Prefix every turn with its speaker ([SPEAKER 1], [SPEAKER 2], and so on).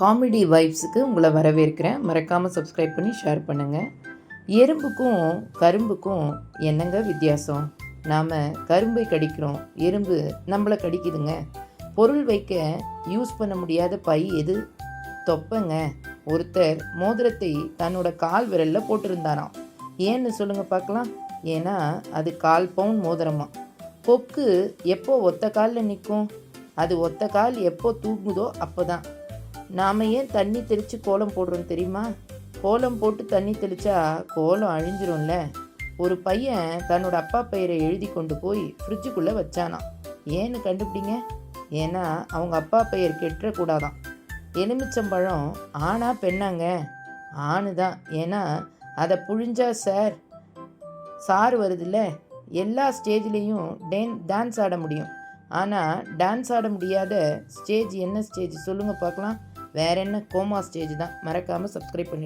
[SPEAKER 1] Comedy வைப்ஸுக்கு உங்களை வரவேற்கிறேன். மறக்காமல் சப்ஸ்கிரைப் பண்ணி ஷேர் பண்ணுங்கள். எறும்புக்கும் கரும்புக்கும் என்னங்க வித்தியாசம்? நாம் கரும்பை கடிக்கிறோம், எறும்பு நம்மளை கடிக்குதுங்க. பொருள் வைக்க யூஸ் பண்ண முடியாத பை எது? தொப்பைங்க. ஒருத்தர் மோதிரத்தை தன்னோட கால் விரலில் போட்டிருந்தாராம். ஏன்னு சொல்லுங்கள் பார்க்கலாம். ஏன்னா அது 1/4 பவுன் மோதிரமா. கொக்கு எப்போ ஒத்த காலில் நிற்கும்? அது ஒத்த கால் எப்போ தூங்குதோ அப்போ தான். நாம் ஏன் தண்ணி தெளித்து கோலம் போடுறோம் தெரியுமா? கோலம் போட்டு தண்ணி தெளித்தா கோலம் அழிஞ்சிரும்ல. ஒரு பையன் தன்னோட அப்பா பெயரை எழுதி கொண்டு போய் ஃப்ரிட்ஜுக்குள்ளே வச்சானான். ஏன்னு கண்டுபிடிங்க. ஏன்னா அவங்க அப்பா பெயர் கெட்டுறக்கூடாதான். எலுமிச்சம்பழம் ஆணா பெண்ணாங்க? ஆணு தான். ஏன்னா அதை புழிஞ்சா சாறு வருதுல்ல. எல்லா ஸ்டேஜ்லேயும் டான்ஸ் ஆட முடியும். ஆனால் டான்ஸ் ஆட முடியாத ஸ்டேஜ் என்ன ஸ்டேஜ் சொல்லுங்கள் பார்க்கலாம். வேற என்ன? கோமா ஸ்டேஜ் தான். மறக்காமல் சப்ஸ்கிரைப் பண்ணிவிடுங்க.